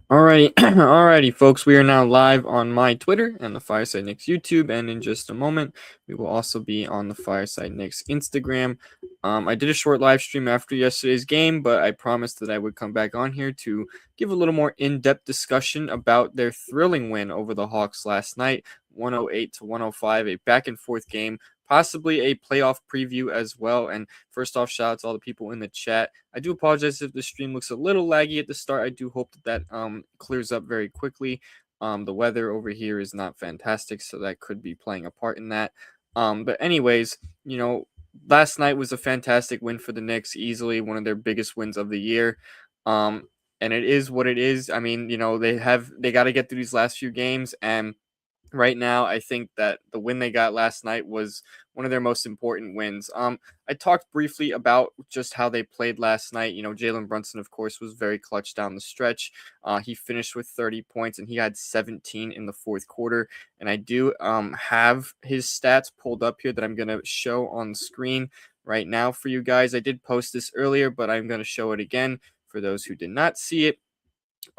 Alrighty, alrighty, folks. We are now live on my Twitter and the Fireside Knicks YouTube, and in just a moment, we will also be on the Fireside Knicks Instagram. I did a short live stream after yesterday's game, but I promised that I would come back on here to give a little more in-depth discussion about their thrilling win over the Hawks last night, 108 to 105, a back-and-forth game, possibly a playoff preview as well. And first off, shout out to all the people in the chat. I do apologize if the stream looks a little laggy at the start. I do hope that clears up very quickly. The weather over here is not fantastic, so that could be playing a part in that. But anyways, last night was a fantastic win for the Knicks, easily one of their biggest wins of the year. And it is what it is. I mean, they got to get through these last few games, and right now, I think that the win they got last night was one of their most important wins. I talked briefly about just how they played last night. Jalen Brunson, of course, was very clutch down the stretch. He finished with 30 points and he had 17 in the fourth quarter. And I do have his stats pulled up here that I'm going to show on the screen right now for you guys. I did post this earlier, but I'm going to show it again for those who did not see it.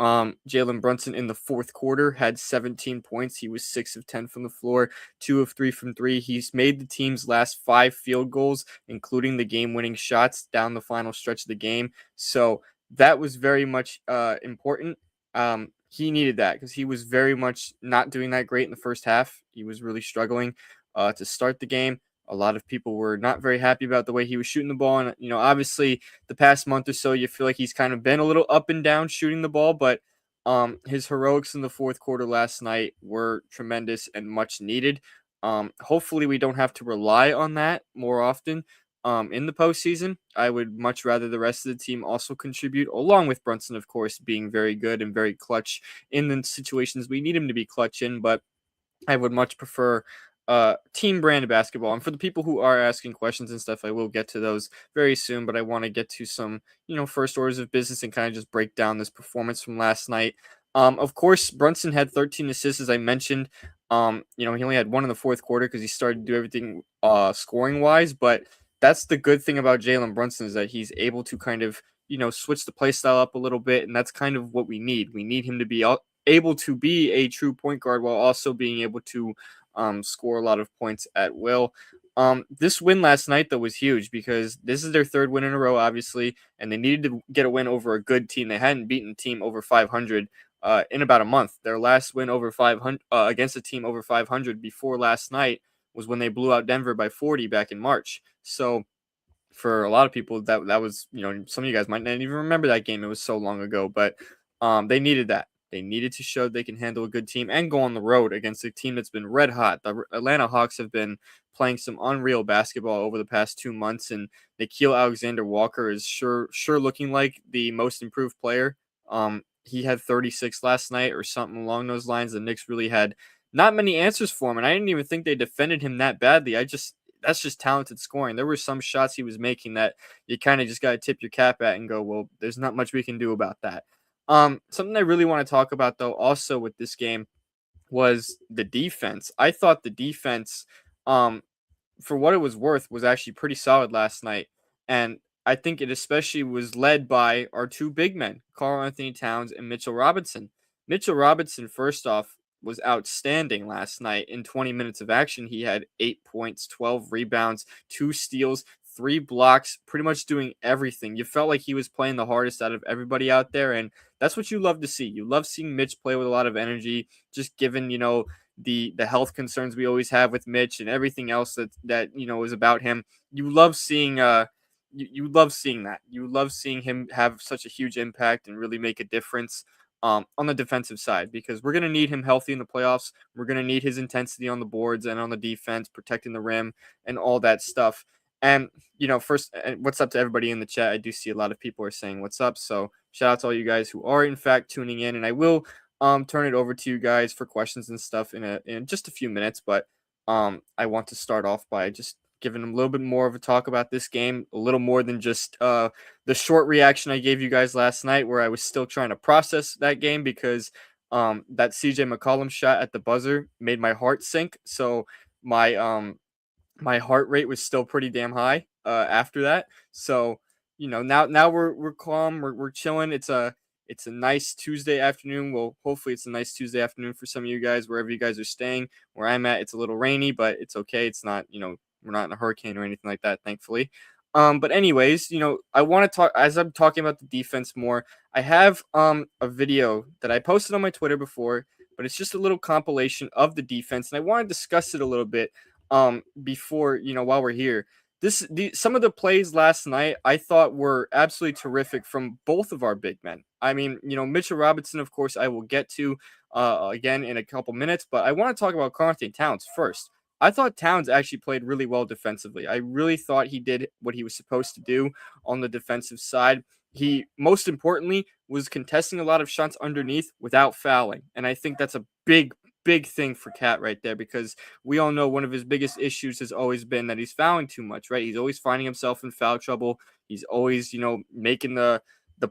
Jalen Brunson in the fourth quarter had 17 points. He was 6 of 10 from the floor, 2 of 3 from three. He's made the team's last 5 field goals, including the game-winning shots down the final stretch of the game. So that was very much important. He needed that because he was very much not doing that great in the first half. He was really struggling to start the game. A lot of people were not very happy about the way he was shooting the ball. And, obviously, the past month or so, you feel like he's kind of been a little up and down shooting the ball, but his heroics in the fourth quarter last night were tremendous and much needed. Hopefully, we don't have to rely on that more often in the postseason. I would much rather the rest of the team also contribute, along with Brunson, of course, being very good and very clutch in the situations we need him to be clutch in, but I would much prefer team brand basketball. And for the people who are asking questions and stuff, I will get to those very soon. But I want to get to some, first orders of business and kind of just break down this performance from last night. Of course, Brunson had 13 assists, as I mentioned. He only had one in the fourth quarter because he started to do everything scoring wise. But that's the good thing about Jalen Brunson is that he's able to kind of, switch the play style up a little bit. And that's kind of what we need. We need him to be able to be a true point guard while also being able to score a lot of points at will. This win last night, though, was huge because this is their third win in a row, obviously, and they needed to get a win over a good team. They hadn't beaten a team over 500 in about a month. Their last win over 500 against a team over 500 before last night was when they blew out Denver by 40 back in March. So for a lot of people, that was, some of you guys might not even remember that game. It was so long ago, but they needed that. They needed to show they can handle a good team and go on the road against a team that's been red hot. The Atlanta Hawks have been playing some unreal basketball over the past 2 months, and Nickeil Alexander-Walker is sure looking like the most improved player. He had 36 last night or something along those lines. The Knicks really had not many answers for him, and I didn't even think they defended him that badly. That's just talented scoring. There were some shots he was making that you kind of just got to tip your cap at and go, well, there's not much we can do about that. Something I really want to talk about though, also with this game, was the defense. I thought the defense, um, for what it was worth, was actually pretty solid last night, and I think it especially was led by our two big men, Karl Anthony Towns and Mitchell Robinson. Mitchell Robinson, first off, was outstanding last night. In 20 minutes of action, he had 8 points, 12 rebounds, 2 steals, 3 blocks, pretty much doing everything. You felt like he was playing the hardest out of everybody out there, and that's what you love to see. You love seeing Mitch play with a lot of energy, just given, the health concerns we always have with Mitch and everything else that is about him. You love seeing you love seeing that. You love seeing him have such a huge impact and really make a difference on the defensive side, because we're going to need him healthy in the playoffs. We're going to need his intensity on the boards and on the defense, protecting the rim and all that stuff. And, first, what's up to everybody in the chat? I do see a lot of people are saying what's up. So shout out to all you guys who are in fact tuning in. And I will turn it over to you guys for questions and stuff in just a few minutes. But I want to start off by just giving them a little bit more of a talk about this game, a little more than just the short reaction I gave you guys last night, where I was still trying to process that game because that CJ McCollum shot at the buzzer made my heart sink. So my heart rate was still pretty damn high after that. So now we're calm, we're chilling. It's a nice Tuesday afternoon. Well, hopefully it's a nice Tuesday afternoon for some of you guys, wherever you guys are staying. Where I'm at, it's a little rainy, but it's okay. It's not, we're not in a hurricane or anything like that, thankfully. But anyways, I want to talk as I'm talking about the defense more. I have a video that I posted on my Twitter before, but it's just a little compilation of the defense, and I want to discuss it a little bit before, while we're here. Some of the plays last night I thought were absolutely terrific from both of our big men. I mean, Mitchell Robinson, of course, I will get to again in a couple minutes, but I want to talk about Karl-Anthony Towns first. I thought Towns actually played really well defensively. I really thought he did what he was supposed to do on the defensive side. He, most importantly, was contesting a lot of shots underneath without fouling. And I think that's a big, big thing for Cat right there, because we all know one of his biggest issues has always been that he's fouling too much, right? He's always finding himself in foul trouble. He's always, making the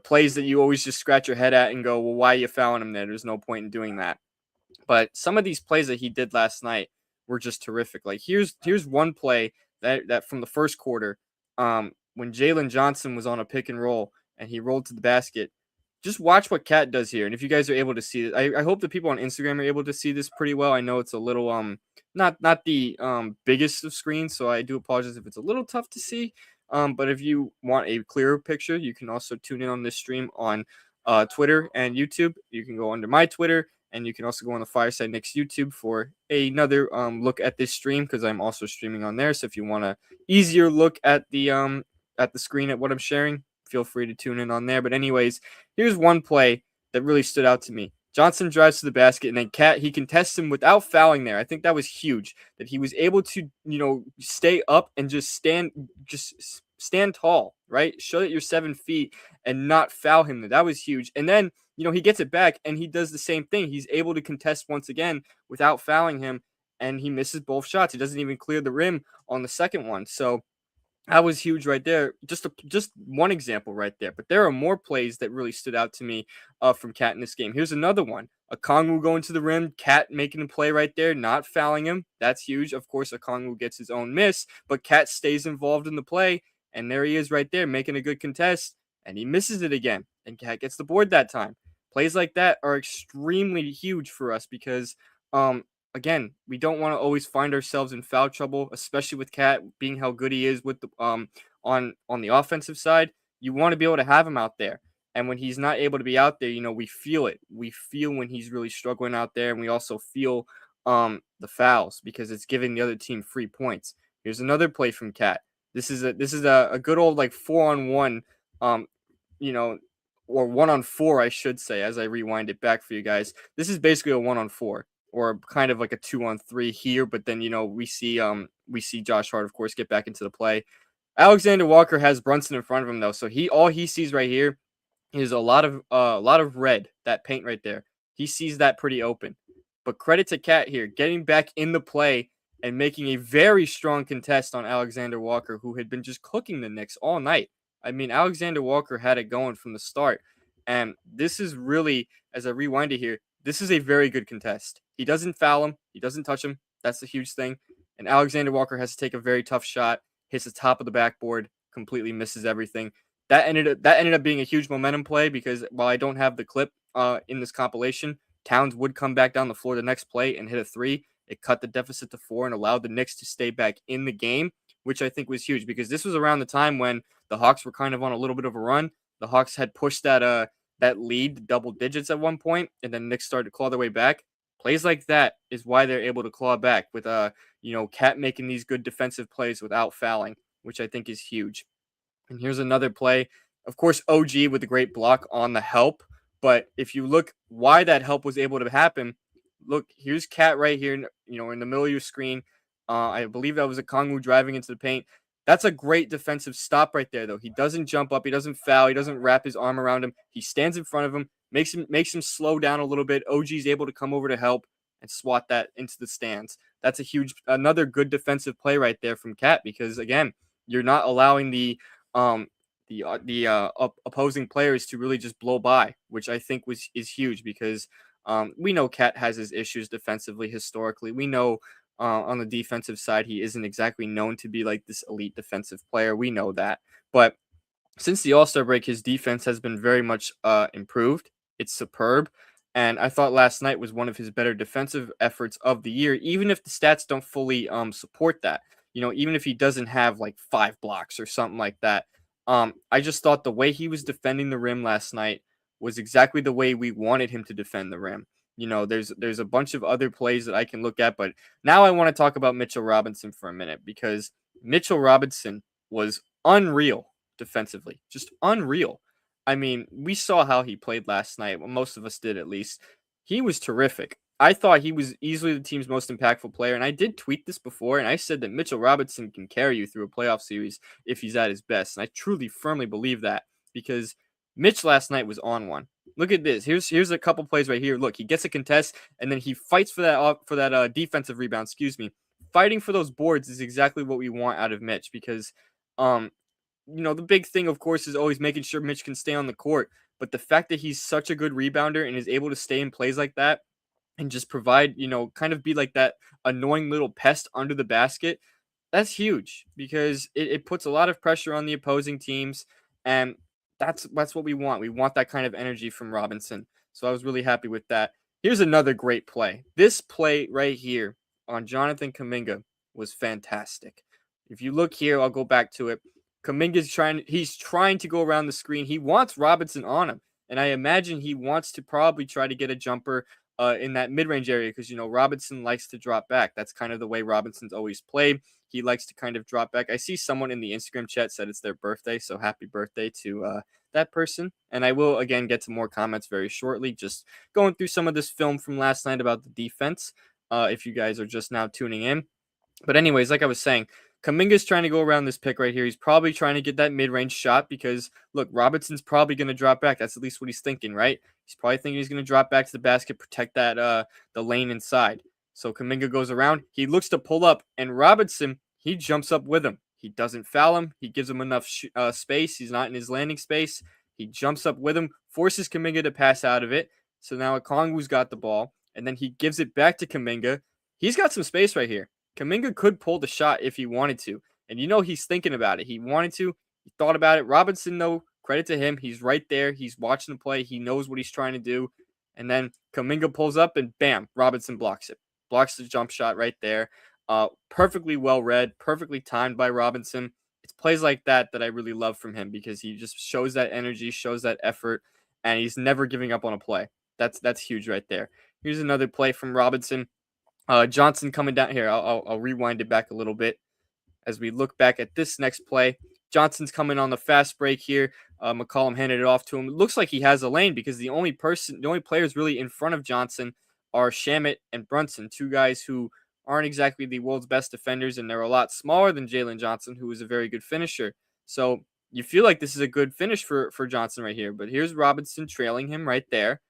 plays that you always just scratch your head at and go, well, why are you fouling him there? There's no point in doing that. But some of these plays that he did last night were just terrific. Like here's one play that from the first quarter, when Jalen Johnson was on a pick and roll and he rolled to the basket. Just watch what Cat does here, and if you guys are able to see it, I hope the people on Instagram are able to see this pretty well. I know it's a little not the biggest of screens, so I do apologize if it's a little tough to see. But if you want a clearer picture, you can also tune in on this stream on Twitter and YouTube. You can go under my Twitter, and you can also go on the Fireside Knicks YouTube for another look at this stream, because I'm also streaming on there. So if you want a easier look at the screen at what I'm sharing, feel free to tune in on there. But anyways, here's one play that really stood out to me. Johnson drives to the basket, and then he contests him without fouling there. I think that was huge, that he was able to, stay up and just stand tall, right? Show that you're 7 feet and not foul him. That was huge. And then, he gets it back and he does the same thing. He's able to contest once again without fouling him, and he misses both shots. He doesn't even clear the rim on the second one. So that was huge right there. Just one example right there. But there are more plays that really stood out to me from Cat in this game. Here's another one. Okongwu going to the rim, Cat making a play right there, not fouling him. That's huge. Of course, Okongwu gets his own miss, but Cat stays involved in the play, and there he is right there making a good contest, and he misses it again, and Cat gets the board that time. Plays like that are extremely huge for us because again, we don't want to always find ourselves in foul trouble, especially with Cat being how good he is with the on the offensive side. You want to be able to have him out there. And when he's not able to be out there, we feel it. We feel when he's really struggling out there, and we also feel the fouls, because it's giving the other team free points. Here's another play from Cat. This is a good old like 4-on-1 you know, or 1-on-4, I should say, as I rewind it back for you guys. This is basically a 1-on-4, or kind of like a 2-on-3 here, but then we see Josh Hart, of course, get back into the play. Alexander Walker has Brunson in front of him though, so all he sees right here is a lot of red, that paint right there. He sees that pretty open. But credit to Cat here, getting back in the play and making a very strong contest on Alexander Walker, who had been just cooking the Knicks all night. I mean, Alexander Walker had it going from the start. And this is really, as I rewind it here, this is a very good contest. He doesn't foul him. He doesn't touch him. That's the huge thing. And Alexander Walker has to take a very tough shot, hits the top of the backboard, completely misses everything. That ended up being a huge momentum play, because while I don't have the clip in this compilation, Towns would come back down the floor the next play and hit a three. It cut the deficit to 4 and allowed the Knicks to stay back in the game, which I think was huge, because this was around the time when the Hawks were kind of on a little bit of a run. The Hawks had pushed that lead to double digits at one point, and then Knicks started to claw their way back. Plays like that is why they're able to claw back with Cat making these good defensive plays without fouling, which I think is huge. And here's another play. Of course, OG with a great block on the help. But if you look why that help was able to happen, look, here's Cat right here, in the middle of your screen. I believe that was Okongwu driving into the paint. That's a great defensive stop right there, though. He doesn't jump up. He doesn't foul. He doesn't wrap his arm around him. He stands in front of him, makes him slow down a little bit. OG's able to come over to help and swat that into the stands. That's another good defensive play right there from Cat, because, again, you're not allowing the opposing players to really just blow by, which I think is huge, because we know Cat has his issues defensively historically. We know on the defensive side he isn't exactly known to be like this elite defensive player. We know that, but since the All-Star break, his defense has been very much improved. it's superb. And I thought last night was one of his better defensive efforts of the year, even if the stats don't fully support that. Even if he doesn't have like 5 blocks or something like that. I just thought the way he was defending the rim last night was exactly the way we wanted him to defend the rim. There's a bunch of other plays that I can look at, but now I want to talk about Mitchell Robinson for a minute because Mitchell Robinson was unreal defensively, just unreal. I mean, we saw how he played last night. Well, most of us did at least. He was terrific. I thought he was easily the team's most impactful player, and I did tweet this before, and I said that Mitchell Robinson can carry you through a playoff series if he's at his best, and I truly, firmly believe that because Mitch last night was on one. Look at this. Here's a couple plays right here. Look, he gets a contest, and then he fights for that defensive rebound. Excuse me. Fighting for those boards is exactly what we want out of Mitch because um the big thing, of course, is always making sure Mitch can stay on the court. But the fact that he's such a good rebounder and is able to stay in plays like that and just provide, kind of be like that annoying little pest under the basket, that's huge because it puts a lot of pressure on the opposing teams. And that's what we want. We want that kind of energy from Robinson. So I was really happy with that. Here's another great play. This play right here on Jonathan Kuminga was fantastic. If you look here, I'll go back to it. He's trying to go around the screen. He wants Robinson on him. And I imagine he wants to probably try to get a jumper in that mid-range area because, Robinson likes to drop back. That's kind of the way Robinson's always played. He likes to kind of drop back. I see someone in the Instagram chat said it's their birthday, so happy birthday to that person. And I will, again, get to more comments very shortly, just going through some of this film from last night about the defense, if you guys are just now tuning in. But anyways, like I was saying, Kuminga's trying to go around this pick right here. He's probably trying to get that mid-range shot because, look, Robinson's probably going to drop back. That's at least what he's thinking, right? He's probably thinking he's going to drop back to the basket, protect that the lane inside. So Kuminga goes around. He looks to pull up, and Robinson, he jumps up with him. He doesn't foul him. He gives him enough space. He's not in his landing space. He jumps up with him, forces Kuminga to pass out of it. So now Okongwu's got the ball, and then he gives it back to Kuminga. He's got some space right here. Kuminga could pull the shot if he wanted to. And he's thinking about it. He wanted to. He thought about it. Robinson, though, credit to him. He's right there. He's watching the play. He knows what he's trying to do. And then Kuminga pulls up and bam, Robinson blocks it. Blocks the jump shot right there. Perfectly well read, perfectly timed by Robinson. It's plays like that I really love from him because he just shows that energy, shows that effort, and he's never giving up on a play. That's huge right there. Here's another play from Robinson. Johnson coming down here. I'll rewind it back a little bit as we look back at this next play. Johnson's coming on the fast break here. McCollum handed it off to him. It looks like he has a lane because the only players really in front of Johnson are Shamet and Brunson, two guys who aren't exactly the world's best defenders, and they're a lot smaller than Jalen Johnson, who is a very good finisher. So you feel like this is a good finish for Johnson right here. But here's Robinson trailing him right there.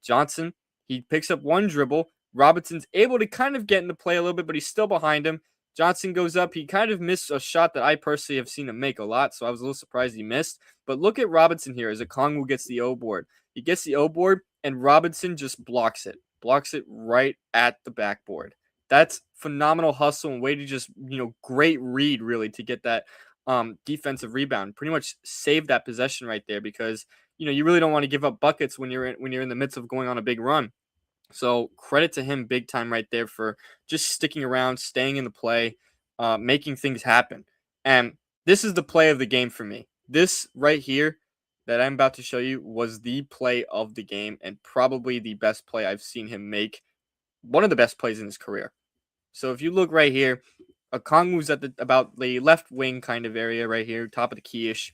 Johnson, he picks up one dribble. Robinson's able to kind of get into play a little bit, but he's still behind him. Johnson goes up. He kind of missed a shot that I personally have seen him make a lot, so I was a little surprised he missed. But look at Robinson here as Okongwu gets the O board. He gets the O board, and Robinson just blocks it. Blocks it right at the backboard. That's phenomenal hustle and way to just, great read, really, to get that defensive rebound. Pretty much save that possession right there because, you really don't want to give up buckets when you're in the midst of going on a big run. So credit to him big time right there for just sticking around, staying in the play, making things happen. And this is the play of the game for me. This right here that I'm about to show you was the play of the game and probably the best play I've seen him make. One of the best plays in his career. So if you look right here, Okongwu's at about the left wing kind of area right here, top of the key-ish.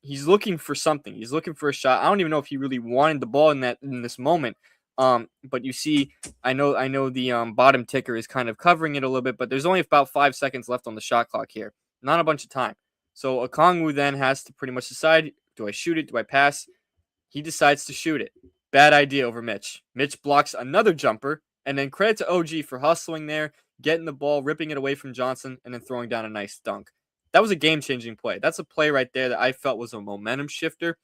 He's looking for something. He's looking for a shot. I don't even know if he really wanted the ball in this moment. But you see, I know the bottom ticker is kind of covering it a little bit, but there's only about 5 seconds left on the shot clock here. Not a bunch of time. So Okongwu then has to pretty much decide, do I shoot it? Do I pass? He decides to shoot it. Bad idea over Mitch. Mitch blocks another jumper, and then credit to OG for hustling there, getting the ball, ripping it away from Johnson, and then throwing down a nice dunk. That was a game-changing play. That's a play right there that I felt was a momentum shifter.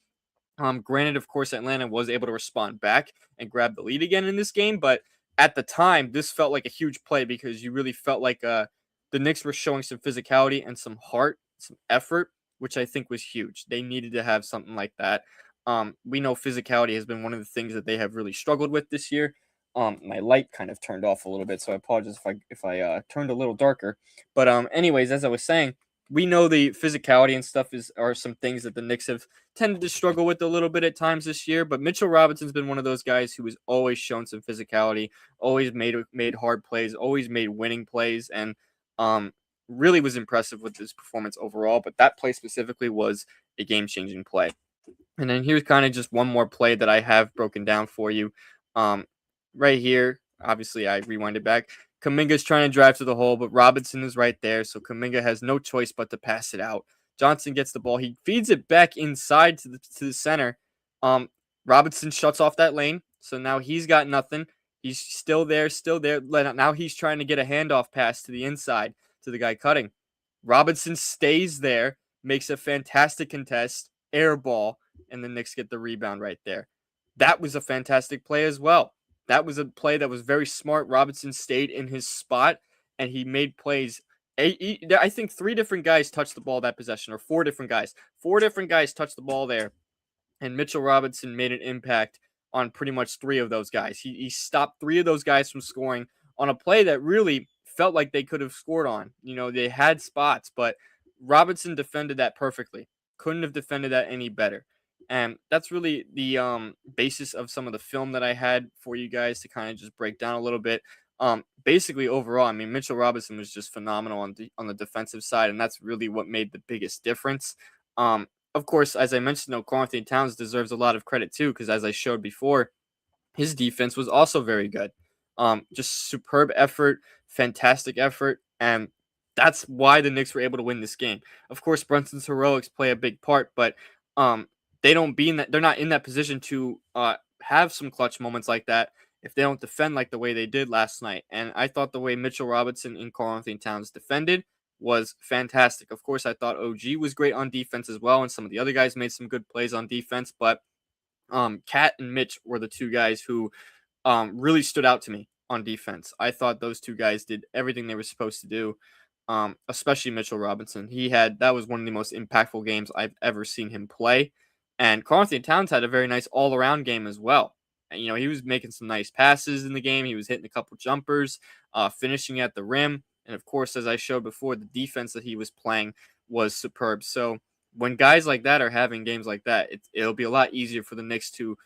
Granted, of course, Atlanta was able to respond back and grab the lead again in this game, but at the time, this felt like a huge play because you really felt like the Knicks were showing some physicality and some heart, some effort, which I think was huge. They needed to have something like that. We know physicality has been one of the things that they have really struggled with this year. My light kind of turned off a little bit, so I apologize if I turned a little darker. But anyways, as I was saying, we know the physicality and stuff are some things that the Knicks have tended to struggle with a little bit at times this year. But Mitchell Robinson's been one of those guys who has always shown some physicality, always made hard plays, always made winning plays, and um really was impressive with his performance overall. But that play specifically was a game changing play. And then here's kind of just one more play that I have broken down for you. Um, right here, obviously I rewinded back. Kuminga's trying to drive to the hole, but Robinson is right there, so Kuminga has no choice but to pass it out. Johnson gets the ball. He feeds it back inside to the center. Um, Robinson shuts off that lane, so now he's got nothing. He's still there, still there. Now he's trying to get a handoff pass to the inside to the guy cutting. Robinson stays there, makes a fantastic contest, air ball, and the Knicks get the rebound right there. That was a fantastic play as well. That was a play that was very smart. Robinson stayed in his spot and he made plays. I think 3 different guys touched the ball that possession, or 4 different guys. 4 different guys touched the ball there, and Mitchell Robinson made an impact on pretty much 3 of those guys. He stopped 3 of those guys from scoring on a play that really felt like they could have scored on. They had spots, but Robinson defended that perfectly. Couldn't have defended that any better. And that's really the basis of some of the film that I had for you guys to kind of just break down a little bit. Basically, overall, I mean, Mitchell Robinson was just phenomenal on the defensive side, and that's really what made the biggest difference. Of course, as I mentioned, Karl Anthony Towns deserves a lot of credit too, because as I showed before, his defense was also very good. Just superb effort, fantastic effort, and that's why the Knicks were able to win this game. Of course, Brunson's heroics play a big part, but um, they're not in that position to have some clutch moments like that if they don't defend like the way they did last night. And I thought the way Mitchell Robinson and Karl Anthony Towns defended was fantastic. Of course, I thought OG was great on defense as well, and some of the other guys made some good plays on defense, but Cat and Mitch were the 2 guys who really stood out to me on defense. I thought those 2 guys did everything they were supposed to do, especially Mitchell Robinson. That was one of the most impactful games I've ever seen him play. And Karl Anthony Towns had a very nice all around game as well. And, he was making some nice passes in the game. He was hitting a couple jumpers, finishing at the rim. And of course, as I showed before, the defense that he was playing was superb. So when guys like that are having games like that, it'll be a lot easier for the Knicks to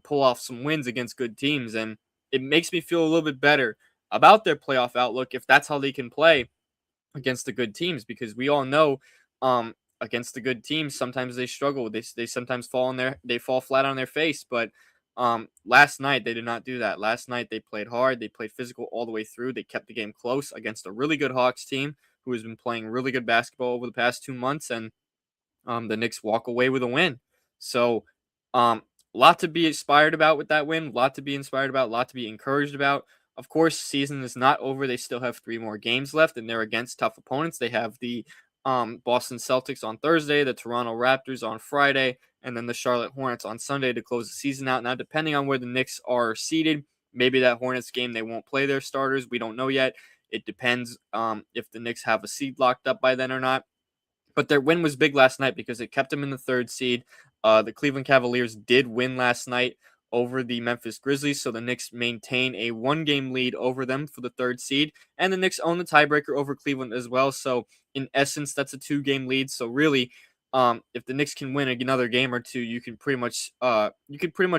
pull off some wins against good teams. And it makes me feel a little bit better about their playoff outlook if that's how they can play against the good teams, because we all know against the good teams sometimes they struggle. They sometimes they fall flat on their face. But last night they did not do that. Last night they played hard. They played physical all the way through. They kept the game close against a really good Hawks team who has been playing really good basketball over the past 2 months, and the Knicks walk away with a win. So, a lot to be inspired about with that win, a lot to be inspired about, a lot to be encouraged about. Of course, season is not over. They still have 3 more games left, and they're against tough opponents. They have the Boston Celtics on Thursday, the Toronto Raptors on Friday, and then the Charlotte Hornets on Sunday to close the season out. Now, depending on where the Knicks are seated, maybe that Hornets game they won't play their starters. We don't know yet. It depends if the Knicks have a seed locked up by then or not. But their win was big last night because it kept them in the 3rd seed. The Cleveland Cavaliers did win last night over the Memphis Grizzlies, so the Knicks maintain a 1-game lead over them for the 3rd seed, and the Knicks own the tiebreaker over Cleveland as well. So in essence, that's a 2-game lead. So really, if the Knicks can win another game or 2, you can pretty much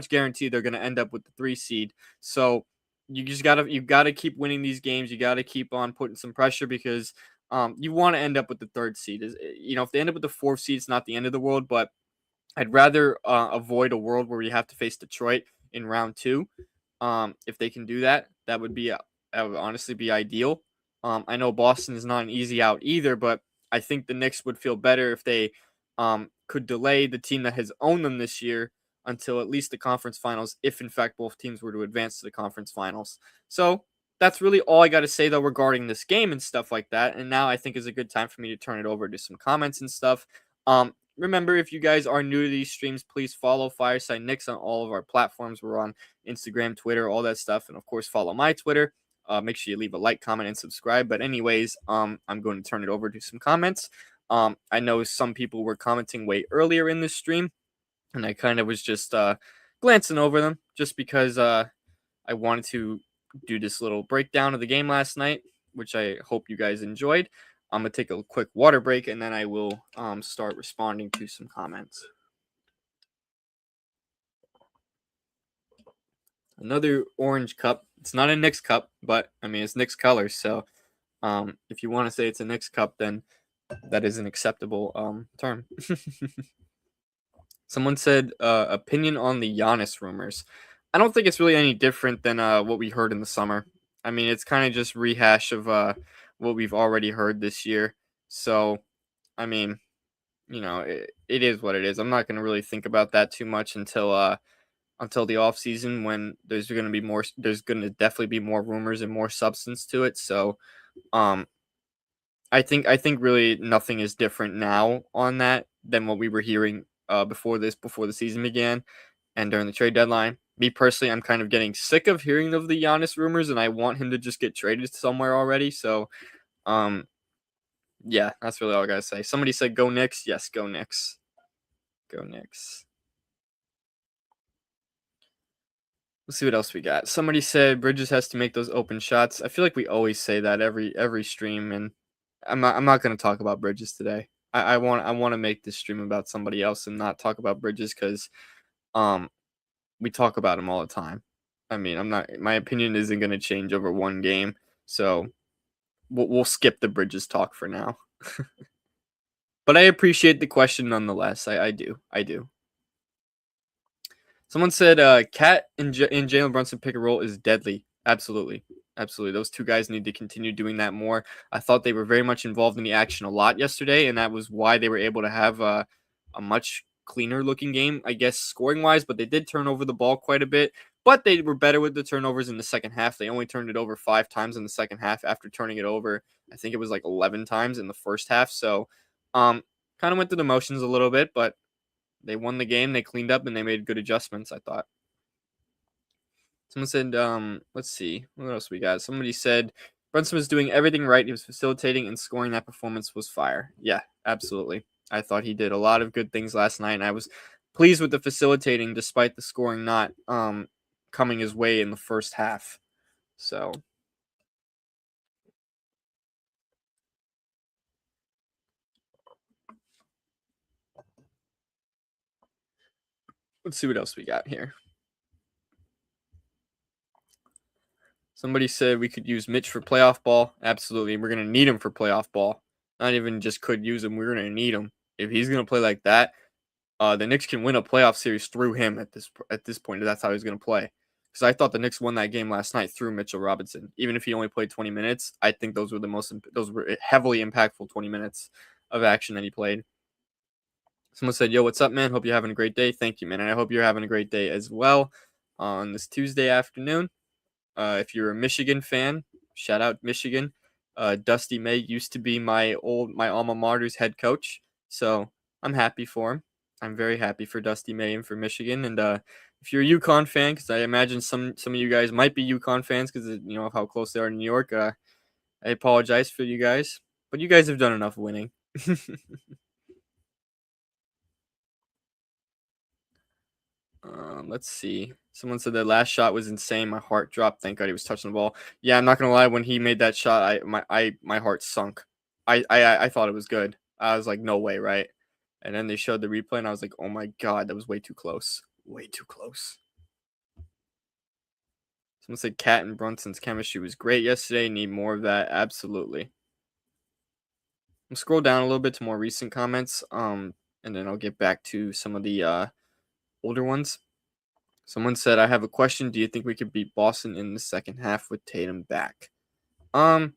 guarantee they're going to end up with the 3 seed. So you gotta keep winning these games. You gotta keep on putting some pressure because you want to end up with the 3rd seed. If they end up with the 4th seed, it's not the end of the world, but I'd rather avoid a world where we have to face Detroit in round 2. If they can do that, that would honestly be ideal. I know Boston is not an easy out either, but I think the Knicks would feel better if they could delay the team that has owned them this year until at least the conference finals, if in fact both teams were to advance to the conference finals. So that's really all I got to say, though, regarding this game and stuff like that. And now I think is a good time for me to turn it over to some comments and stuff. Remember, if you guys are new to these streams, please follow Fireside Knicks on all of our platforms. We're on Instagram, Twitter, all that stuff. And, of course, follow my Twitter. Make sure you leave a like, comment, and subscribe. But anyways, I'm going to turn it over to some comments. I know some people were commenting way earlier in this stream. and I kind of was just glancing over them just because I wanted to do this little breakdown of the game last night, which I hope you guys enjoyed. I'm gonna take a quick water break and then I will start responding to some comments. Another orange cup. It's not a Knicks cup, but I mean it's Knicks colors. So if you want to say it's a Knicks cup, then that is an acceptable term. Someone said opinion on the Giannis rumors. I don't think it's really any different than what we heard in the summer. I mean, it's kind of just rehash of what we've already heard this year. So, I mean, it is what it is. I'm not going to really think about that too much until the off season when there's going to definitely be more rumors and more substance to it. So, um I think really nothing is different now on that than what we were hearing before the season began and during the trade deadline. Me personally, I'm kind of getting sick of hearing of the Giannis rumors, and I want him to just get traded somewhere already. So, um, yeah, that's really all I gotta say. Somebody said go Knicks. Yes, go Knicks. Go Knicks. Let's see what else we got. Somebody said Bridges has to make those open shots. I feel like we always say that every stream, and I'm not gonna talk about Bridges today. I want to make this stream about somebody else and not talk about Bridges because um we talk about him all the time. I mean, I'm not. My opinion isn't gonna change over one game, so we'll skip the Bridges talk for now. But I appreciate the question nonetheless. I do. Someone said, "Cat and Jalen Brunson pick and roll is deadly." Absolutely, absolutely. Those two guys need to continue doing that more. I thought they were very much involved in the action a lot yesterday, and that was why they were able to have a much cleaner looking game, I guess, scoring wise. But they did turn over the ball quite a bit. But they were better with the turnovers in the second half. They only turned it over 5 times in the second half after turning it over. I think it was like 11 times in the first half. So, um, kind of went through the motions a little bit, but they won the game, they cleaned up, and they made good adjustments, I thought. Someone said, let's see, what else we got? Somebody said Brunson was doing everything right. He was facilitating and scoring. That performance was fire. Yeah, absolutely. I thought he did a lot of good things last night, and I was pleased with the facilitating despite the scoring not coming his way in the first half. So let's see what else we got here. Somebody said we could use Mitch for playoff ball. Absolutely. We're going to need him for playoff ball. Not even just could use him. We're going to need him. If he's going to play like that, the Knicks can win a playoff series through him at this point. That's how he's going to play. Because I thought the Knicks won that game last night through Mitchell Robinson. Even if he only played 20 minutes, I think those were heavily impactful 20 minutes of action that he played. Someone said, "Yo, what's up, man? Hope you're having a great day." Thank you, man. And I hope you're having a great day as well on this Tuesday afternoon. If you're a Michigan fan, shout out Michigan. Dusty May used to be my alma mater's head coach, so I'm happy for him. I'm very happy for Dusty May and for Michigan. And if you're a UConn fan, because I imagine some of you guys might be UConn fans because of how close they are in New York. I apologize for you guys, but you guys have done enough winning. Let's see. Someone said that last shot was insane. My heart dropped. Thank God he was touching the ball. Yeah, I'm not gonna lie. When he made that shot, my heart sunk. I thought it was good. I was like, no way, right? And then they showed the replay, and I was like, oh my God, that was way too close. Way too close. Someone said Cat and Brunson's chemistry was great yesterday. Need more of that. Absolutely. I'm scroll down a little bit to more recent comments. And then I'll get back to some of the older ones. Someone said, "I have a question. Do you think we could beat Boston in the second half with Tatum back?" Um,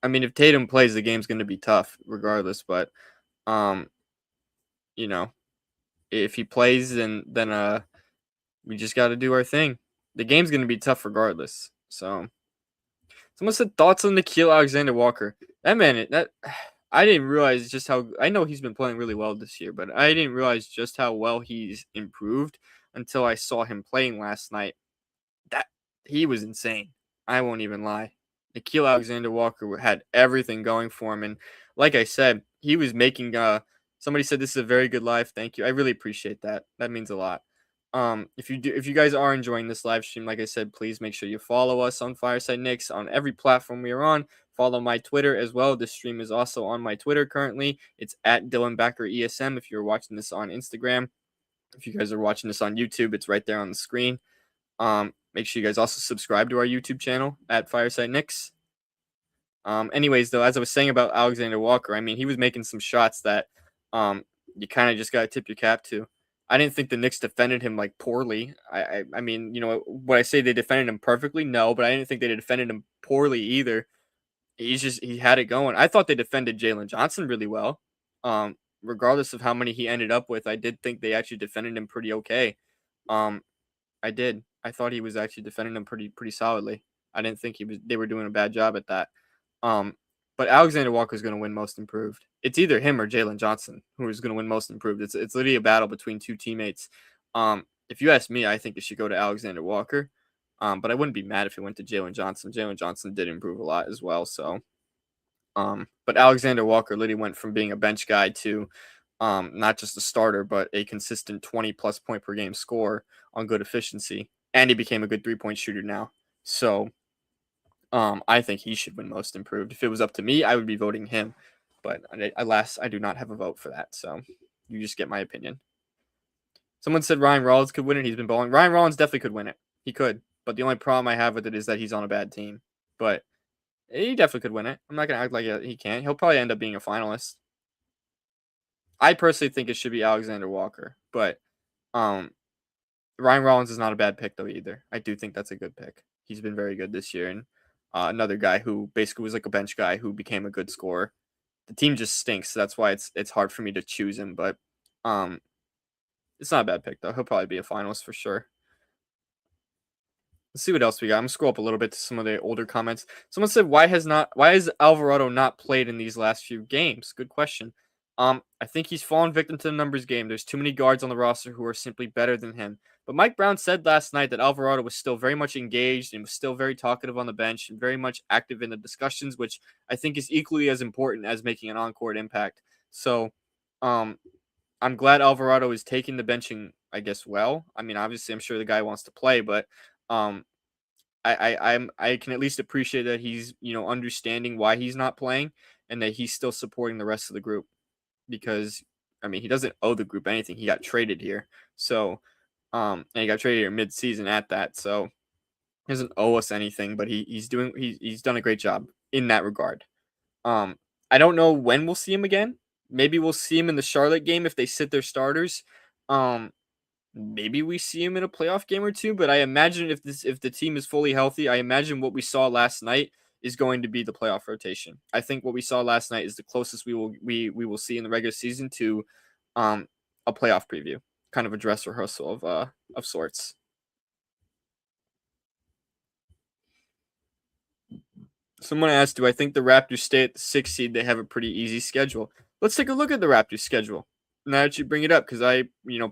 I mean, if Tatum plays, the game's going to be tough regardless. But um, you know, if he plays, then we just got to do our thing. The game's going to be tough regardless. So, someone said thoughts on Nikhil Alexander Walker. That man, that I didn't realize just how. I know he's been playing really well this year, but I didn't realize just how well he's improved until I saw him playing last night. That he was insane. I won't even lie. Nikhil Alexander Walker had everything going for him, and like I said, he was making Somebody said this is a very good live. Thank you. I really appreciate that. That means a lot. If you guys are enjoying this live stream, like I said, please make sure you follow us on Fireside Knicks on every platform we are on. Follow my Twitter as well. This stream is also on my Twitter currently. It's at Dylan Backer ESM if you're watching this on Instagram. If you guys are watching this on YouTube, it's right there on the screen. Make sure you guys also subscribe to our YouTube channel at Fireside Knicks. Anyways, though, as I was saying about Alexander Walker, I mean, he was making some shots that you kind of just got to tip your cap to. I didn't think the Knicks defended him like poorly. I mean, you know, what I say they defended him perfectly? No, but I didn't think they defended him poorly either. He had it going. I thought they defended Jalen Johnson really well. Regardless of how many he ended up with, I did think they actually defended him pretty okay. I did. I thought he was actually defending him pretty solidly. I didn't think they were doing a bad job at that. Um, but Alexander Walker is going to win Most Improved. It's either him or Jalen Johnson who is going to win Most Improved. It's literally a battle between two teammates. If you ask me, I think it should go to Alexander Walker. But I wouldn't be mad if it went to Jalen Johnson. Jalen Johnson did improve a lot as well. So, but Alexander Walker literally went from being a bench guy to not just a starter, but a consistent 20+ point per game scorer on good efficiency. And he became a good 3-point shooter now. So I think he should win Most Improved. If it was up to me, I would be voting him. But alas, I do not have a vote for that. So you just get my opinion. Someone said Ryan Rollins could win it. He's been balling. Ryan Rollins definitely could win it. He could. But the only problem I have with it is that he's on a bad team. But he definitely could win it. I'm not going to act like he can't. He'll probably end up being a finalist. I personally think it should be Alexander Walker. But Ryan Rollins is not a bad pick, though, either. I do think that's a good pick. He's been very good this year. And another guy who basically was like a bench guy who became a good scorer. The team just stinks. So that's why it's hard for me to choose him. But it's not a bad pick, though. He'll probably be a finalist for sure. Let's see what else we got. I'm gonna scroll up a little bit to some of the older comments. Someone said, "Why has Alvarado not played in these last few games?" Good question. I think he's fallen victim to the numbers game. There's too many guards on the roster who are simply better than him. But Mike Brown said last night that Alvarado was still very much engaged and was still very talkative on the bench and very much active in the discussions, which I think is equally as important as making an on-court impact. So, I'm glad Alvarado is taking the benching, I guess, well. I mean, obviously, I'm sure the guy wants to play, but I can at least appreciate that he's understanding why he's not playing and that he's still supporting the rest of the group because I mean he doesn't owe the group anything. He got traded here, so and he got traded here mid-season at that, so he doesn't owe us anything. But he's done a great job in that regard. I don't know when we'll see him again. Maybe we'll see him in the Charlotte game if they sit their starters. Maybe we see him in a playoff game or two, but I imagine if the team is fully healthy, I imagine what we saw last night is going to be the playoff rotation. I think what we saw last night is the closest we will see in the regular season to a playoff preview, kind of a dress rehearsal of sorts. Someone asked, do I think the Raptors stay at the 6th seed? They have a pretty easy schedule. Let's take a look at the Raptors schedule. Now that you bring it up, because I,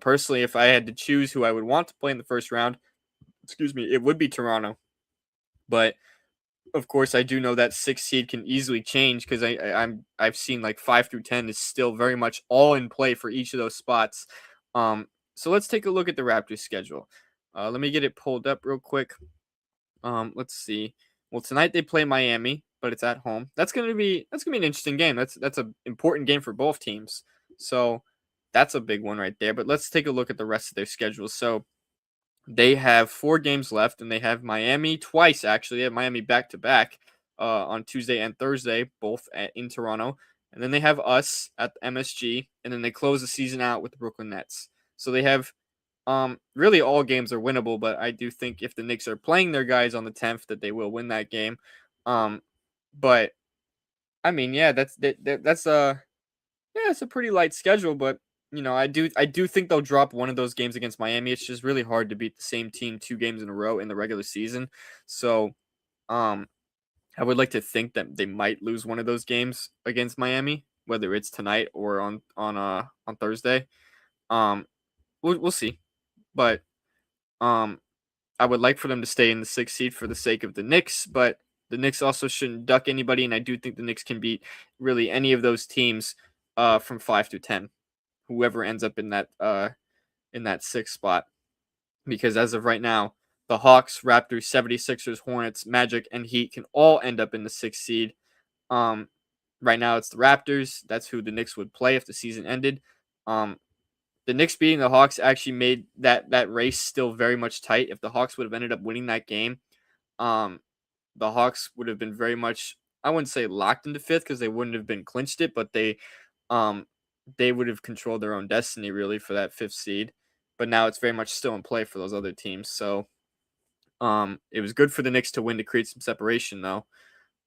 personally, if I had to choose who I would want to play in the first round, it would be Toronto. But of course, I do know that 6th seed can easily change because I've seen like 5 through 10 is still very much all in play for each of those spots. So let's take a look at the Raptors schedule. Let me get it pulled up real quick. Let's see. Well, tonight they play Miami, but it's at home. That's gonna be an interesting game. That's an important game for both teams. So that's a big one right there. But let's take a look at the rest of their schedule. So they have 4 games left, and they have Miami twice, actually. They have Miami back-to-back on Tuesday and Thursday, both in Toronto. And then they have us at the MSG, and then they close the season out with the Brooklyn Nets. So they have really all games are winnable, but I do think if the Knicks are playing their guys on the 10th that they will win that game. But I mean, yeah, it's a pretty light schedule, but I do think they'll drop one of those games against Miami. It's just really hard to beat the same team 2 games in a row in the regular season. So, I would like to think that they might lose one of those games against Miami, whether it's tonight or on Thursday. We'll see. But I would like for them to stay in the 6th seed for the sake of the Knicks, but the Knicks also shouldn't duck anybody, and I do think the Knicks can beat really any of those teams from 5 through 10. whoever ends up in that sixth spot, because as of right now, the Hawks, Raptors, 76ers, Hornets, Magic, and Heat can all end up in the sixth seed. Um, right now it's the Raptors. That's who the Knicks would play if the season ended. Um, the Knicks beating the Hawks actually made that race still very much tight. If the Hawks would have ended up winning that game, um, the Hawks would have been very much, I wouldn't say locked into fifth because they wouldn't have been clinched it, but um they would have controlled their own destiny really for that fifth seed. But now it's very much still in play for those other teams. So it was good for the Knicks to win to create some separation though.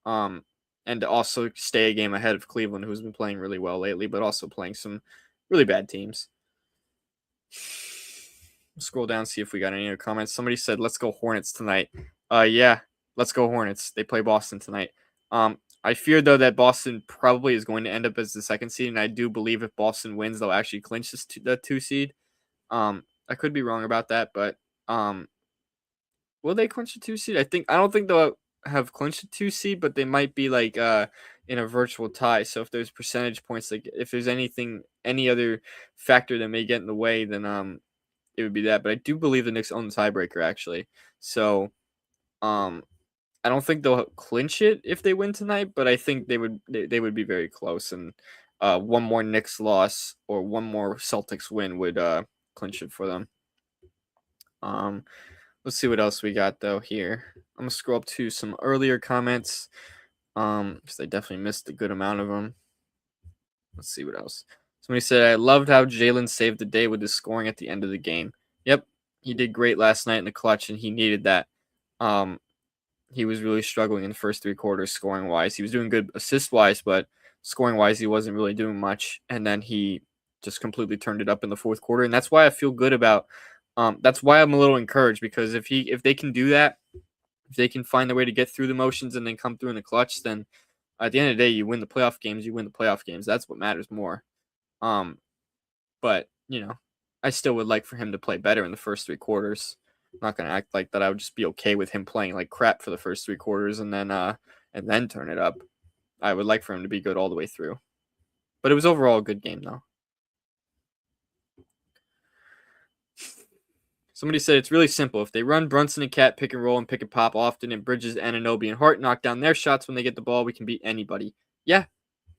Um and to also stay a game ahead of Cleveland, who's been playing really well lately, but also playing some really bad teams. Scroll down, see if we got any other comments. Somebody said, "Let's go Hornets tonight." Yeah, let's go Hornets. They play Boston tonight. I fear though that Boston probably is going to end up as the second seed, and I do believe if Boston wins, they'll actually clinch the two seed. I could be wrong about that, but um, will they clinch the two seed? I don't think they'll have clinched the two seed, but they might be like in a virtual tie. So if there's percentage points, like if there's any other factor that may get in the way, then it would be that. But I do believe the Knicks own the tiebreaker actually. So um I don't think they'll clinch it if they win tonight, but I think they would be very close, and one more Knicks loss or one more Celtics win would clinch it for them. Um let's see what else we got though here. I'm gonna scroll up to some earlier comments. Because I definitely missed a good amount of them. Let's see what else. Somebody said, I loved how Jalen saved the day with his scoring at the end of the game. Yep, he did great last night in the clutch, and he needed that. Um, he was really struggling in the first three quarters scoring wise. He was doing good assist wise, but scoring wise, he wasn't really doing much. And then he just completely turned it up in the fourth quarter, and that's why I feel good about. That's why I'm a little encouraged, because if they can do that, if they can find a way to get through the motions and then come through in the clutch, then at the end of the day, you win the playoff games. You win the playoff games. That's what matters more. Um, but I still would like for him to play better in the first three quarters. I'm not gonna act like that. I would just be okay with him playing like crap for the first three quarters and then turn it up. I would like for him to be good all the way through. But it was overall a good game though. Somebody said it's really simple. If they run Brunson and Cat pick and roll and pick and pop often, and Bridges, Anunoby, and Hart knock down their shots when they get the ball, we can beat anybody. Yeah,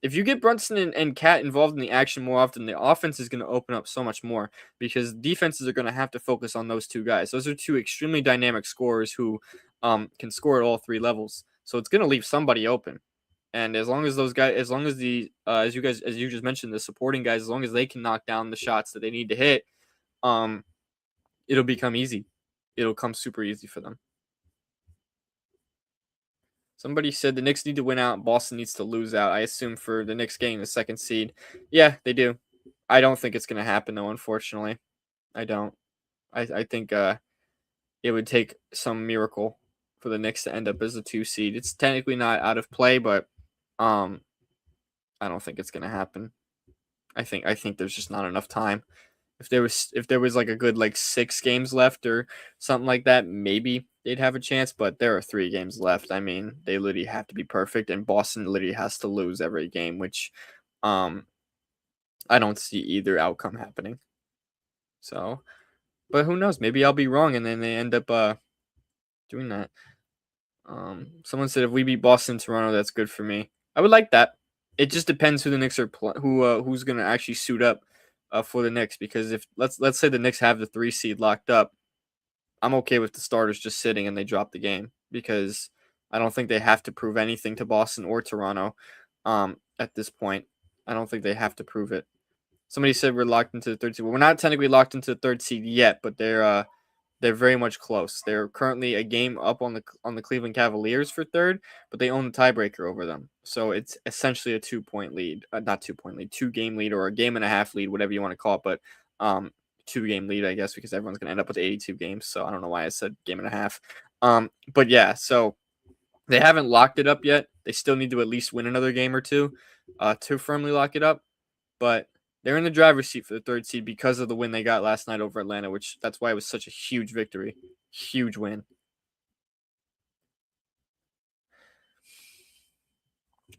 if you get Brunson and Cat involved in the action more often, the offense is going to open up so much more, because defenses are going to have to focus on those two guys. Those are two extremely dynamic scorers who can score at all three levels. So it's going to leave somebody open. And as long as those guys, as long as the as you just mentioned, the supporting guys, as long as they can knock down the shots that they need to hit, it'll become easy. It'll come super easy for them. Somebody said the Knicks need to win out, Boston needs to lose out. I assume for the Knicks getting the second seed. Yeah, they do. I don't think it's going to happen, though, unfortunately. I don't. I think it would take some miracle for the Knicks to end up as a two seed. It's technically not out of play, but I don't think it's going to happen. I think there's just not enough time. If there was like a good like 6 games left or something like that, maybe they'd have a chance, but there are 3 games left. I mean, they literally have to be perfect, and Boston literally has to lose every game, which um I don't see either outcome happening. So, but who knows? Maybe I'll be wrong and then they end up doing that. Someone said if we beat Boston, Toronto, that's good for me. I would like that. It just depends who the Knicks are who's going to actually suit up for the Knicks, because if let's say the Knicks have the 3 seed locked up, I'm okay with the starters just sitting and they drop the game, because I don't think they have to prove anything to Boston or Toronto at this point. I don't think they have to prove it. Somebody said we're locked into the third seed. Well, we're not technically locked into the third seed yet, but they're very much close. They're currently a game up on the Cleveland Cavaliers for third, but they own the tiebreaker over them. So it's essentially a 2-point lead, not 2-point lead, 2-game lead, or a game and a half lead, whatever you want to call it. But 2-game lead, I guess, because everyone's going to end up with 82 games. So I don't know why I said game and a half. But yeah, so they haven't locked it up yet. They still need to at least win another game or two to firmly lock it up. But they're in the driver's seat for the third seed because of the win they got last night over Atlanta, which that's why it was such a huge victory. Huge win.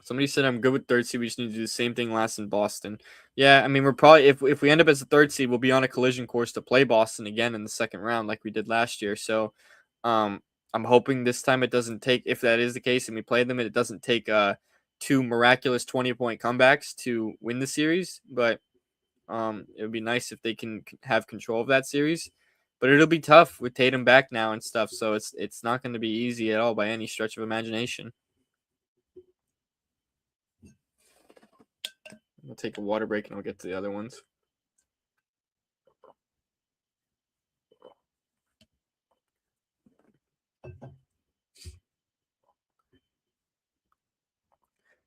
Somebody said I'm good with third seed. We just need to do the same thing last in Boston. Yeah, I mean we're probably if we end up as a third seed, we'll be on a collision course to play Boston again in the second round like we did last year. So, um, I'm hoping this time it doesn't take. If that is the case and we play them, it doesn't take two miraculous 20-point comebacks to win the series. But it would be nice if they can have control of that series. But it'll be tough with Tatum back now and stuff. So it's not going to be easy at all by any stretch of imagination. We'll take a water break and I'll get to the other ones.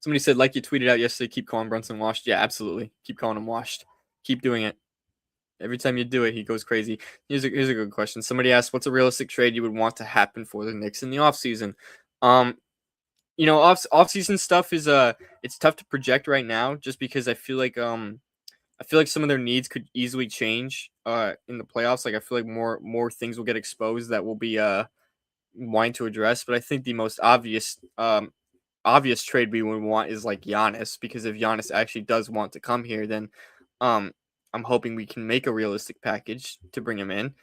Somebody said, like you tweeted out yesterday, keep calling Brunson washed. Yeah, absolutely. Keep calling him washed. Keep doing it. Every time you do it, he goes crazy. Here's a good question. Somebody asked, what's a realistic trade you would want to happen for the Knicks in the offseason? Off-season stuff is it's tough to project right now just because I feel like some of their needs could easily change in the playoffs. Like I feel like more things will get exposed that will be wanting to address. But I think the most obvious trade we would want is like Giannis, because if Giannis actually does want to come here, then um I'm hoping we can make a realistic package to bring him in.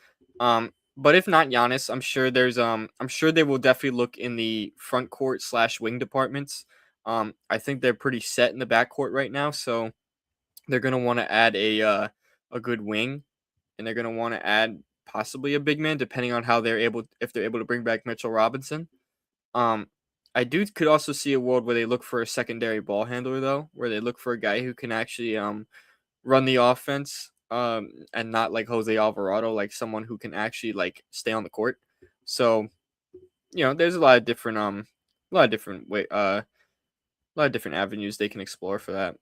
But if not Giannis, I'm sure they will definitely look in the front court / wing departments. I think they're pretty set in the backcourt right now, so they're gonna want to add a good wing, and they're gonna want to add possibly a big man, depending on how if they're able to bring back Mitchell Robinson. Um, I could also see a world where they look for a secondary ball handler though, where they look for a guy who can actually run the offense and not like Jose Alvarado, like someone who can actually like stay on the court. So, there's a lot of different a lot of different avenues they can explore for that.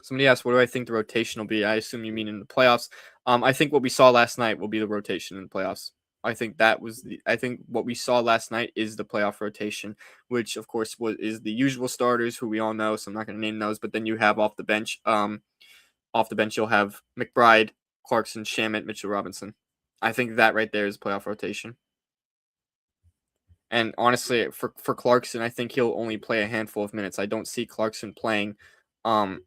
Somebody asked, "What do I think the rotation will be?" I assume you mean in the playoffs. I think what we saw last night will be the rotation in the playoffs. I think what we saw last night is the playoff rotation, which of course is the usual starters who we all know. So I'm not going to name those, but then you have off the bench. Off the bench, you'll have McBride, Clarkson, Shamit, Mitchell Robinson. I think that right there is playoff rotation. And honestly, for Clarkson, I think he'll only play a handful of minutes. I don't see Clarkson playing. I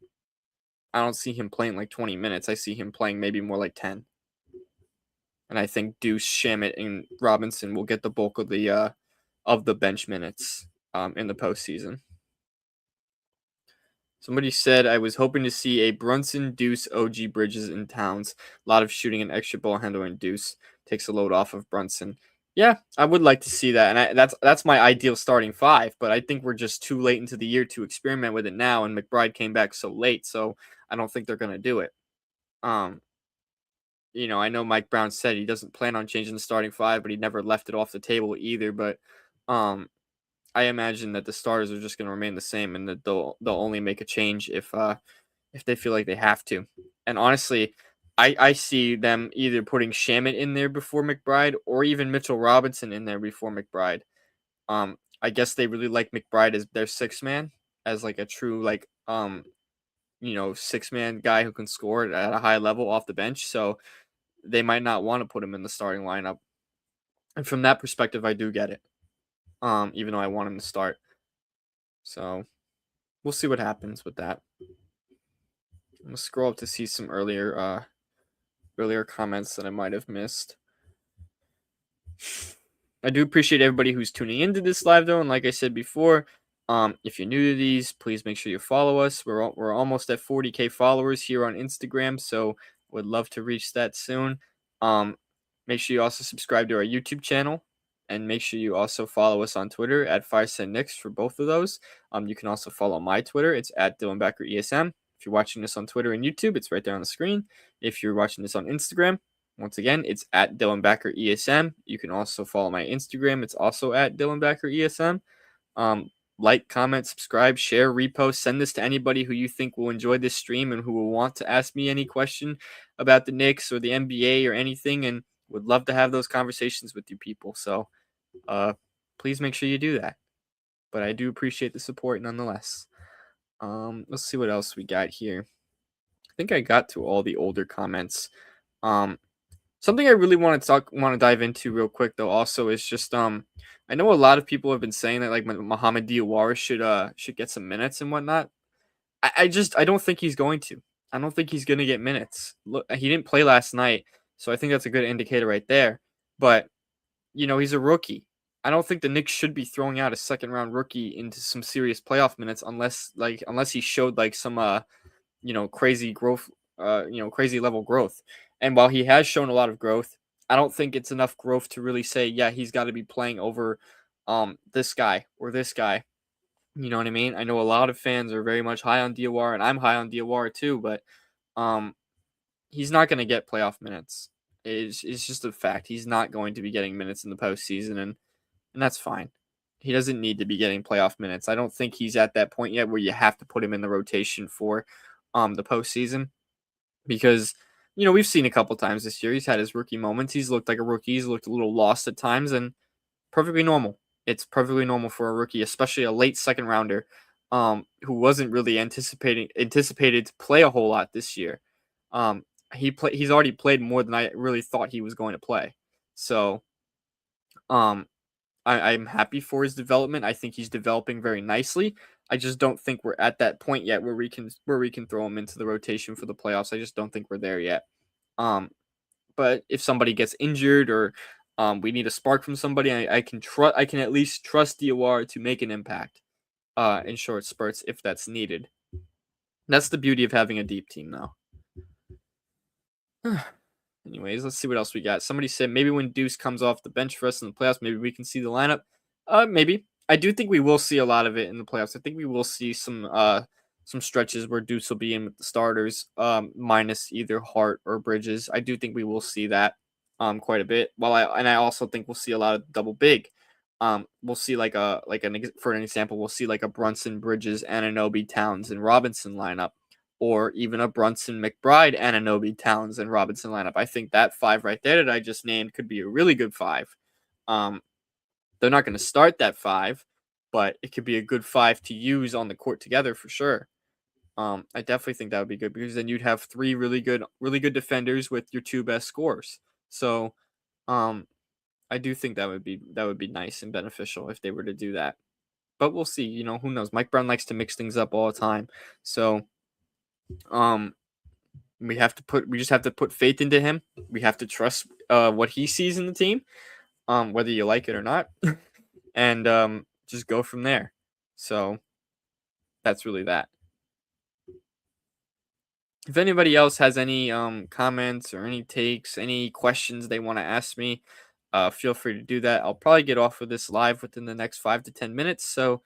don't see him playing like 20 minutes. I see him playing maybe more like 10. And I think Deuce, Shamit, and Robinson will get the bulk of the bench minutes in the postseason. Somebody said, I was hoping to see a Brunson, Deuce, OG Bridges in Towns. A lot of shooting and extra ball handling. Deuce takes a load off of Brunson. Yeah, I would like to see that, and that's my ideal starting five. But I think we're just too late into the year to experiment with it now, and McBride came back so late, so I don't think they're gonna do it. Um, I know Mike Brown said he doesn't plan on changing the starting five, but he never left it off the table either. But um, I imagine that the starters are just going to remain the same, and that they'll only make a change if they feel like they have to. And honestly, I see them either putting Shamit in there before McBride or even Mitchell Robinson in there before McBride. I guess they really like McBride as their sixth man, as like a true six man guy who can score at a high level off the bench. So they might not want to put him in the starting lineup. And from that perspective, I do get it. Even though I want him to start. So we'll see what happens with that. I'm gonna scroll up to see some earlier comments that I might have missed. I do appreciate everybody who's tuning into this live though, and like I said before, if you're new to these, please make sure you follow us. We're almost at 40K followers here on Instagram, so would love to reach that soon. Make sure you also subscribe to our YouTube channel, and make sure you also follow us on Twitter at Fireside Knicks for both of those. You can also follow my Twitter. It's at Dylan Backer ESM. If you're watching this on Twitter and YouTube, it's right there on the screen. If you're watching this on Instagram, once again, it's at Dylan Backer ESM. You can also follow my Instagram. It's also at Dylan Backer ESM. Like, comment, subscribe, share, repost. Send this to anybody who you think will enjoy this stream and who will want to ask me any question about the Knicks or the NBA or anything, and would love to have those conversations with you people. So please make sure you do that. But I do appreciate the support nonetheless. Let's see what else we got here. I think I got to all the older comments. Something I really want to dive into real quick though also is just I know a lot of people have been saying that like Mohamed Diawara should get some minutes and whatnot. I don't think he's going to. I don't think he's going to get minutes. Look, he didn't play last night, so I think that's a good indicator right there. But he's a rookie. I don't think the Knicks should be throwing out a second round rookie into some serious playoff minutes unless he showed like some crazy growth, crazy level growth. And while he has shown a lot of growth, I don't think it's enough growth to really say, yeah, he's got to be playing over this guy or this guy. You know what I mean? I know a lot of fans are very much high on Diawara, and I'm high on Diawara too, but um, he's not going to get playoff minutes. It's just a fact. He's not going to be getting minutes in the postseason, and that's fine. He doesn't need to be getting playoff minutes. I don't think he's at that point yet where you have to put him in the rotation for the postseason because we've seen a couple times this year he's had his rookie moments. He's looked like a rookie. He's looked a little lost at times, and perfectly normal. It's perfectly normal for a rookie, especially a late second rounder, who wasn't really anticipated to play a whole lot this year. He's already played more than I really thought he was going to play. So, um, I'm happy for his development. I think he's developing very nicely. I just don't think we're at that point yet where we can throw him into the rotation for the playoffs. I just don't think we're there yet. Um, but if somebody gets injured or we need a spark from somebody, I can at least trust Diawara to make an impact in short spurts if that's needed. That's the beauty of having a deep team, though. Anyways, let's see what else we got. Somebody said maybe when Deuce comes off the bench for us in the playoffs, maybe we can see the lineup. Maybe. I do think we will see a lot of it in the playoffs. I think we will see some stretches where Deuce will be in with the starters, minus either Hart or Bridges. I do think we will see that quite a bit. I also think we'll see a lot of double big. We'll see for an example, we'll see like a Brunson, Bridges, Anunoby, Towns, and Robinson lineup, or even a Brunson, McBride, Anunoby, Towns, and Robinson lineup. I think that five right there that I just named could be a really good five. They're not going to start that five, but it could be a good five to use on the court together for sure. I definitely think that would be good because then you'd have three really good defenders with your two best scorers. So, I do think that would be nice and beneficial if they were to do that. But we'll see. Who knows? Mike Brown likes to mix things up all the time. So, we just have to put faith into him. We have to trust what he sees in the team, whether you like it or not, and just go from there. So that's really that. If anybody else has any comments or any takes, any questions they want to ask me, feel free to do that. I'll probably get off of this live within the next 5 to 10 minutes. So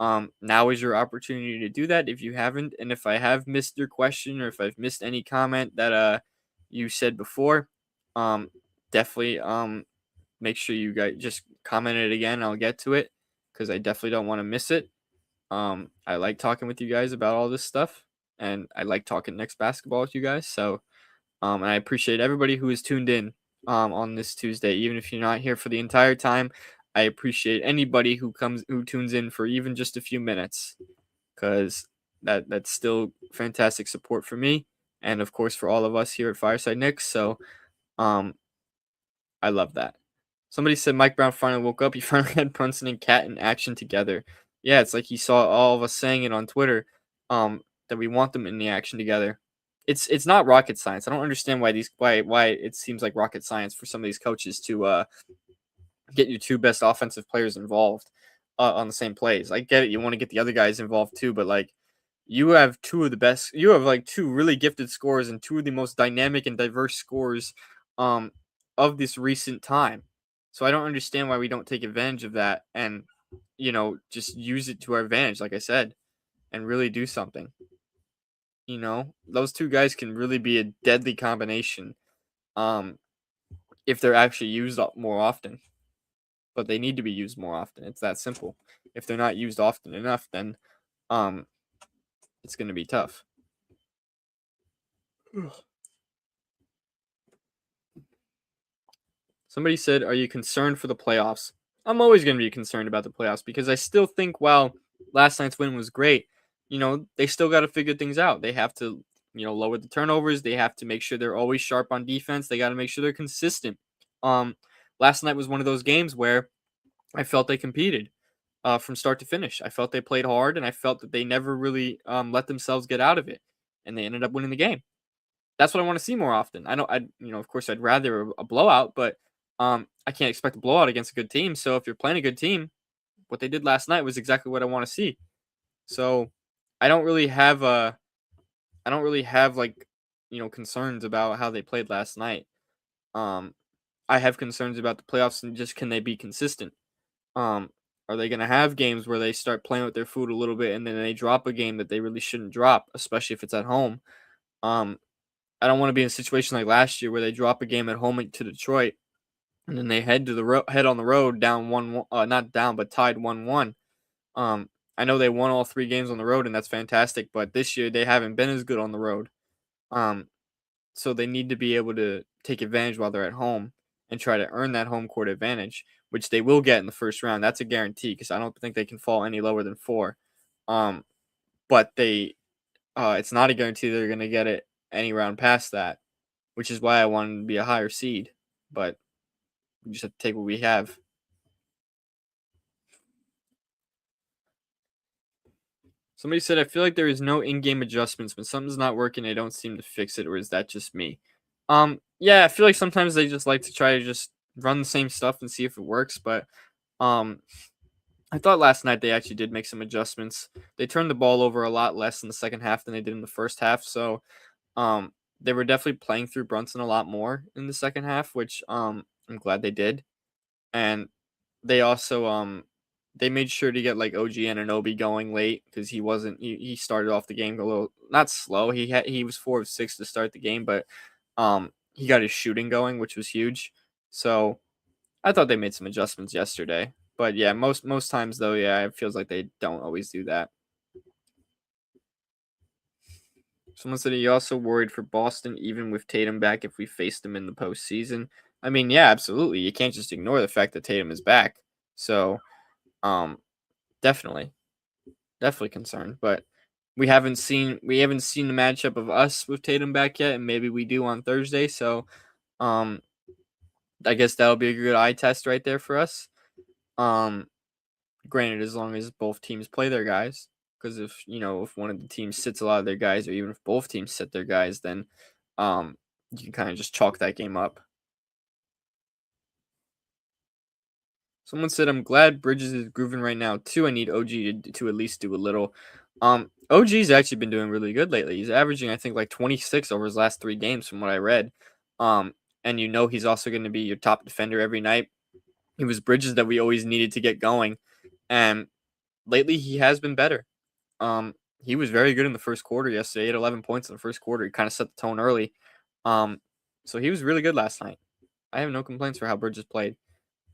now is your opportunity to do that if you haven't. And if I have missed your question or if I've missed any comment that you said before, definitely make sure you guys just comment it again. I'll get to it because I definitely don't want to miss it. I like talking with you guys about all this stuff, and I like talking Knicks basketball with you guys. So, and I appreciate everybody who is tuned in on this Tuesday, even if you're not here for the entire time. I appreciate anybody who tunes in for even just a few minutes, because that's still fantastic support for me, and of course for all of us here at Fireside Knicks. So, I love that. Somebody said Mike Brown finally woke up. He finally had Brunson and Cat in action together. Yeah, it's like he saw all of us saying it on Twitter, that we want them in the action together. It's not rocket science. I don't understand why it seems like rocket science for some of these coaches to get your two best offensive players involved on the same plays. I get it. You want to get the other guys involved too, but like you have like two really gifted scorers and two of the most dynamic and diverse scorers of this recent time. So I don't understand why we don't take advantage of that and just use it to our advantage, like I said, and really do something. Those two guys can really be a deadly combination if they're actually used up more often. But they need to be used more often. It's that simple. If they're not used often enough, then it's going to be tough. Somebody said, "Are you concerned for the playoffs?" I'm always going to be concerned about the playoffs because I still think while last night's win was great, they still got to figure things out. They have to lower the turnovers. They have to make sure they're always sharp on defense. They got to make sure they're consistent. Um, Last night was one of those games where I felt they competed from start to finish. I felt they played hard, and I felt that they never really let themselves get out of it, and they ended up winning the game. That's what I want to see more often. I know I of course I'd rather a blowout, but I can't expect a blowout against a good team. So if you're playing a good team, what they did last night was exactly what I want to see. So I don't really have like concerns about how they played last night. Um I have concerns about the playoffs and just can they be consistent? Um are they going to have games where they start playing with their food a little bit and then they drop a game that they really shouldn't drop, especially if it's at home? Um I don't want to be in a situation like last year where they drop a game at home to Detroit and then they head on the road down 1-1, not down but tied 1-1. Um, I know they won all 3 games on the road and that's fantastic, but this year they haven't been as good on the road. Um, so they need to be able to take advantage while they're at home and try to earn that home court advantage, which they will get in the first round. That's a guarantee because I don't think they can fall any lower than 4. Um, but it's not a guarantee they're going to get it any round past that, which is why I wanted to be a higher seed. But we just have to take what we have. Somebody said, I feel like there is no in-game adjustments. When something's not working, they don't seem to fix it, or is that just me? Yeah, I feel like sometimes they just like to try to just run the same stuff and see if it works, but um I thought last night they actually did make some adjustments. They turned the ball over a lot less in the second half than they did in the first half, so they were definitely playing through Brunson a lot more in the second half, which I'm glad they did. And they also they made sure to get like OG Anunoby going late because he started off the game a little not slow. He was 4 of 6 to start the game, but he got his shooting going, which was huge. So I thought they made some adjustments yesterday. But yeah, most times though, yeah, it feels like they don't always do that. Someone said he also worried for Boston, even with Tatum back, if we faced them in the postseason. I mean, yeah, absolutely. You can't just ignore the fact that Tatum is back. So, um, definitely, definitely concerned. But we haven't seen the matchup of us with Tatum back yet, and maybe we do on Thursday. So, um, I guess that'll be a good eye test right there for us. Um, Granted, as long as both teams play their guys, because if one of the teams sits a lot of their guys, or even if both teams sit their guys, then um, you can kind of just chalk that game up. Someone said, "I'm glad Bridges is grooving right now too. I need OG to at least do a little." OG's actually been doing really good lately. He's averaging, I think, like 26 over his last 3 games, from what I read. Um, and he's also going to be your top defender every night. It was Bridges that we always needed to get going, and lately he has been better. He was very good in the first quarter yesterday. He had 11 points in the first quarter. He kind of set the tone early. Um, so he was really good last night. I have no complaints for how Bridges played.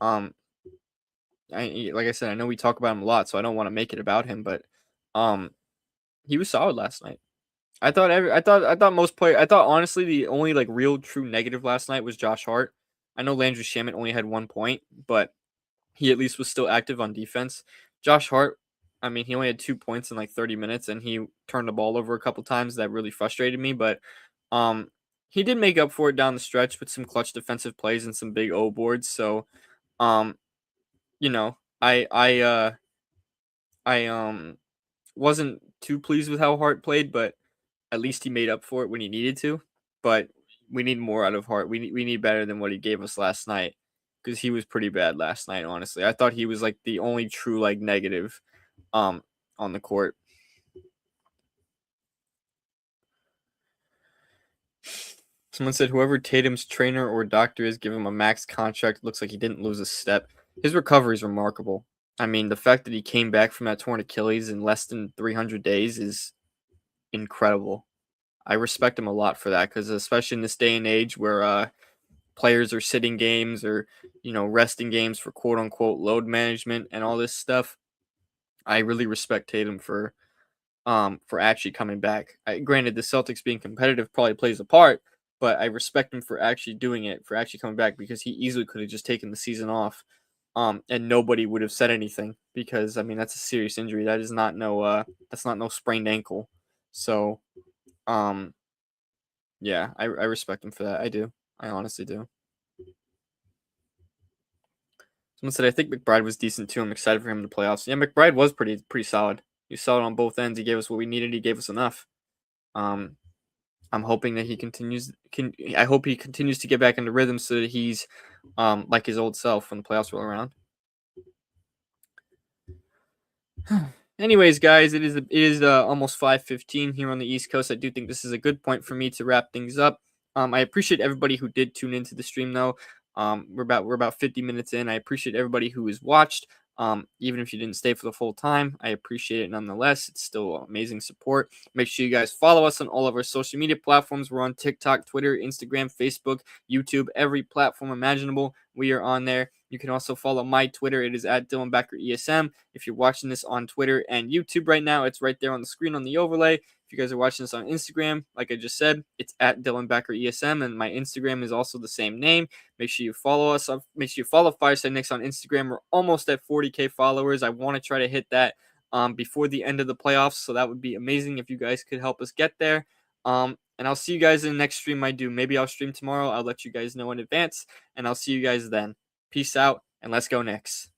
Um, like I said, I know we talk about him a lot, so I don't want to make it about him, but um, he was solid last night. I thought honestly the only like real true negative last night was Josh Hart. I know Landry Shamet only had 1 point, but he at least was still active on defense. Josh Hart, I mean, he only had 2 points in like 30 minutes, and he turned the ball over a couple times. That really frustrated me, but um, he did make up for it down the stretch with some clutch defensive plays and some big O boards. So, um, you know, I wasn't too pleased with how Hart played, but at least he made up for it when he needed to. But we need more out of Hart. We need better than what he gave us last night because he was pretty bad last night. Honestly, I thought he was like the only true like negative um on the court. Someone said whoever Tatum's trainer or doctor is, give him a max contract. Looks like he didn't lose a step. His recovery is remarkable. I mean, the fact that he came back from that torn Achilles in less than 300 days is incredible. I respect him a lot for that because especially in this day and age where players are sitting games or resting games for quote unquote load management and all this stuff, I really respect Tatum for actually coming back. Granted, the Celtics being competitive probably plays a part, but I respect him for actually doing it, for actually coming back because he easily could have just taken the season off. And nobody would have said anything because I mean that's a serious injury. That's not no sprained ankle. So Yeah, I respect him for that. I do. I honestly do. Someone said I think McBride was decent too. I'm excited for him in the playoffs. Yeah, McBride was pretty solid. He was solid on both ends. He gave us what we needed. He gave us enough. Um, I'm hoping that he continues. I hope he continues to get back into rhythm so that he's like his old self when the playoffs roll around. Anyways, guys, it is almost 5:15 here on the East Coast. I do think this is a good point for me to wrap things up. I appreciate everybody who did tune into the stream, though. We're about 50 minutes in. I appreciate everybody who has watched. Even if you didn't stay for the full time, I appreciate it nonetheless. It's still amazing support. Make sure you guys follow us on all of our social media platforms. We're on TikTok, Twitter, Instagram, Facebook, YouTube, every platform imaginable. We are on there. You can also follow my Twitter. It is at Dylan Becker ESM. If you're watching this on Twitter and YouTube right now, it's right there on the screen on the overlay. If you guys are watching this on Instagram, like I just said, it's at Dylan Becker ESM, and my Instagram is also the same name. Make sure you follow us. Make sure you follow Fireside Knicks on Instagram. We're almost at 40K followers. I want to try to hit that before the end of the playoffs, so that would be amazing if you guys could help us get there. And I'll see you guys in the next stream I do. Maybe I'll stream tomorrow. I'll let you guys know in advance, and I'll see you guys then. Peace out, and let's go Knicks.